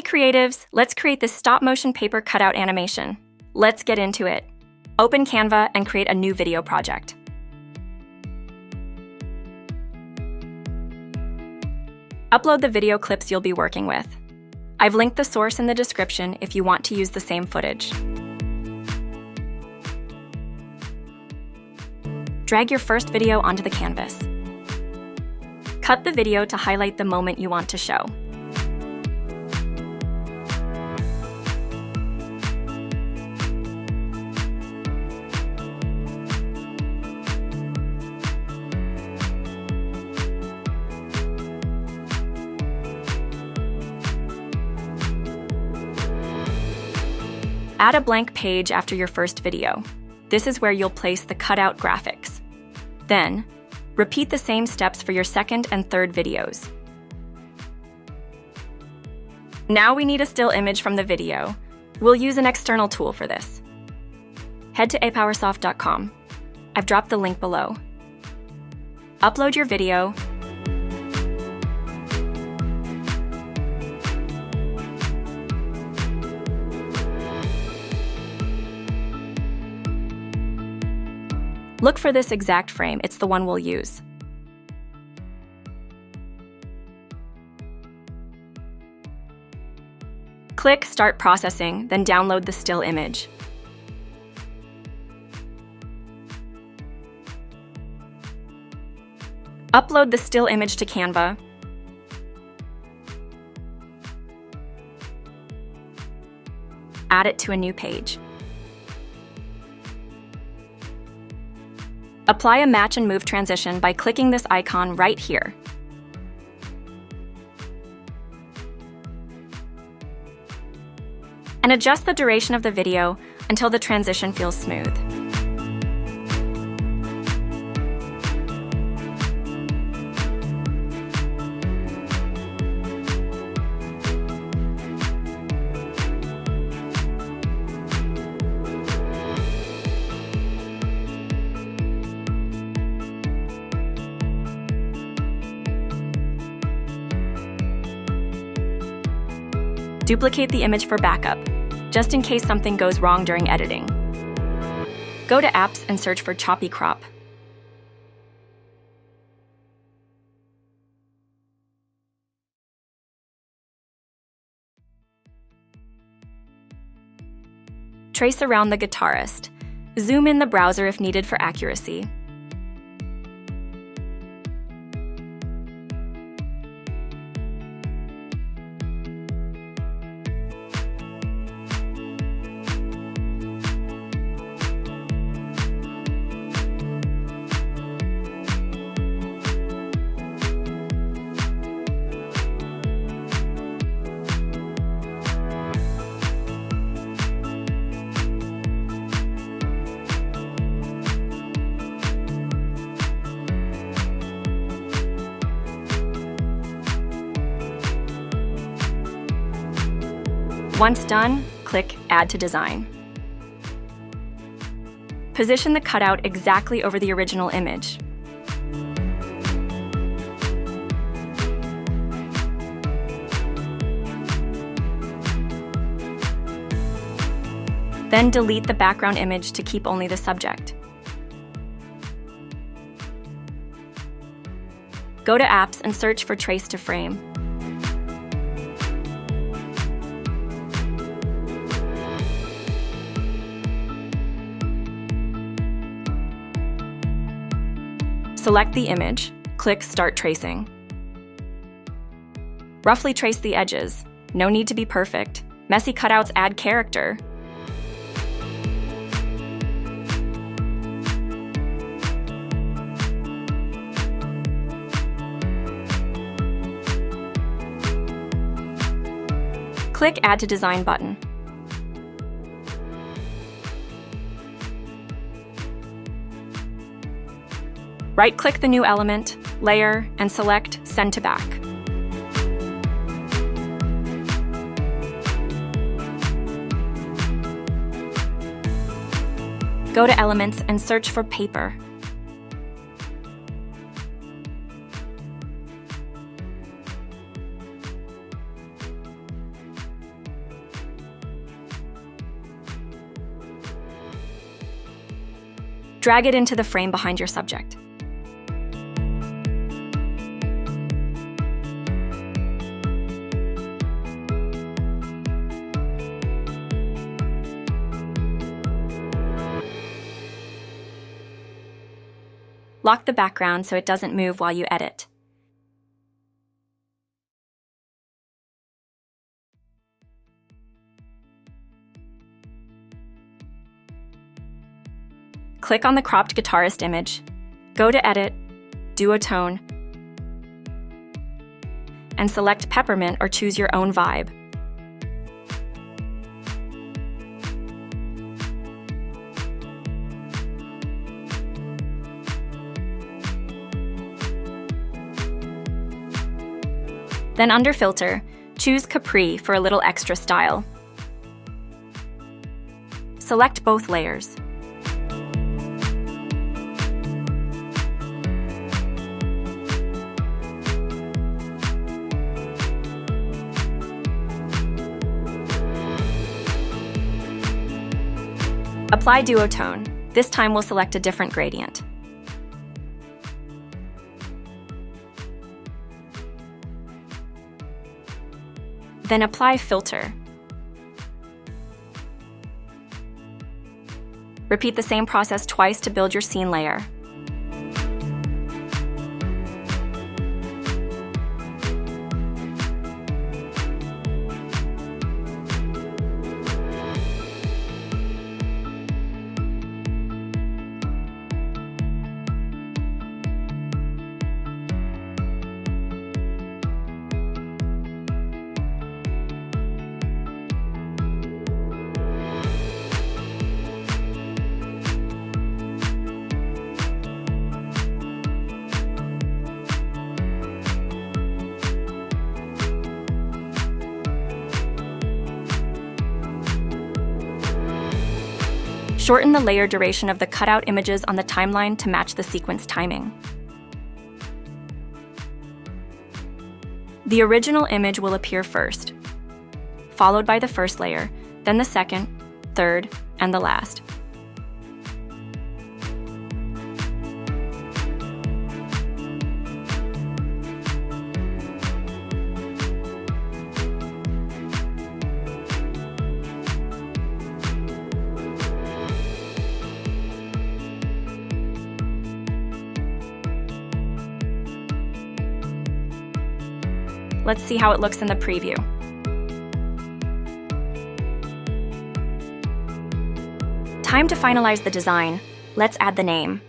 creatives, let's create this stop-motion paper cutout animation. Let's get into it. Open Canva and create a new video project. Upload the video clips you'll be working with. I've linked the source in the description if you want to use the same footage. Drag your first video onto the canvas. Cut the video to highlight the moment you want to show. Add a blank page after your first video. This is where you'll place the cutout graphics. Then, repeat the same steps for your second and third videos. Now we need a still image from the video. We'll use an external tool for this. Head to Apowersoft.com. I've dropped the link below. Upload your video. Look for this exact frame, it's the one we'll use. Click Start Processing, then download the still image. Upload the still image to Canva. Add it to a new page. Apply a match and move transition by clicking this icon right here. And adjust the duration of the video until the transition feels smooth. Duplicate the image for backup, just in case something goes wrong during editing. Go to Apps and search for Choppy Crop. Trace around the guitarist. Zoom in the browser if needed for accuracy. Once done, click Add to Design. Position the cutout exactly over the original image. Then delete the background image to keep only the subject. Go to Apps and search for Trace to Frame. Select the image, click Start Tracing. Roughly trace the edges. No need to be perfect. Messy cutouts add character. Click Add to Design button. Right-click the new element, layer, and select Send to Back. Go to Elements and search for Paper. Drag it into the frame behind your subject. Lock the background so it doesn't move while you edit. Click on the cropped guitarist image, go to Edit, Duotone, and select Peppermint or choose your own vibe. Then under Filter, choose Capri for a little extra style. Select both layers. Apply Duotone. This time we'll select a different gradient. Then apply Filter. Repeat the same process twice to build your scene layer. Shorten the layer duration of the cutout images on the timeline to match the sequence timing. The original image will appear first, followed by the first layer, then the second, third, and the last. Let's see how it looks in the preview. Time to finalize the design. Let's add the name.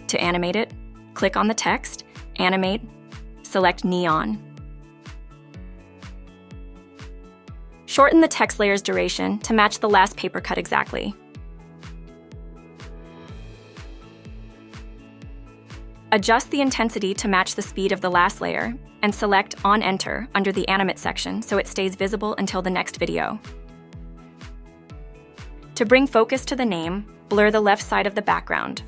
To animate it, click on the text, Animate, select Neon. Shorten the text layer's duration to match the last paper cut exactly. Adjust the intensity to match the speed of the last layer, and select On Enter under the Animate section so it stays visible until the next video. To bring focus to the name, blur the left side of the background.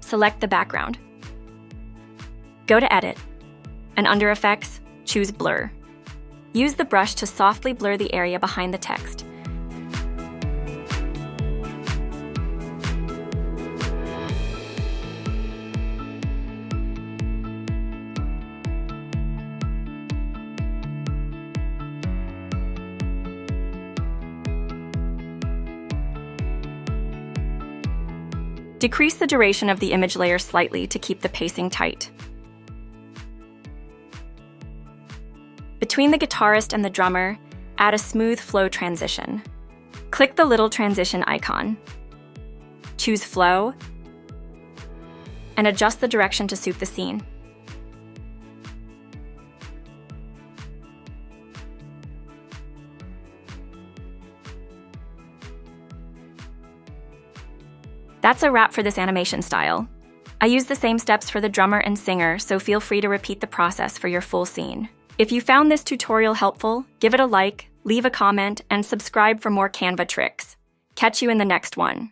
Select the background. Go to Edit, and under Effects, choose Blur. Use the brush to softly blur the area behind the text. Decrease the duration of the image layer slightly to keep the pacing tight. Between the guitarist and the drummer, add a smooth flow transition. Click the little transition icon. Choose Flow, and adjust the direction to suit the scene. That's a wrap for this animation style. I use the same steps for the drummer and singer, so feel free to repeat the process for your full scene. If you found this tutorial helpful, give it a like, leave a comment, and subscribe for more Canva tricks. Catch you in the next one.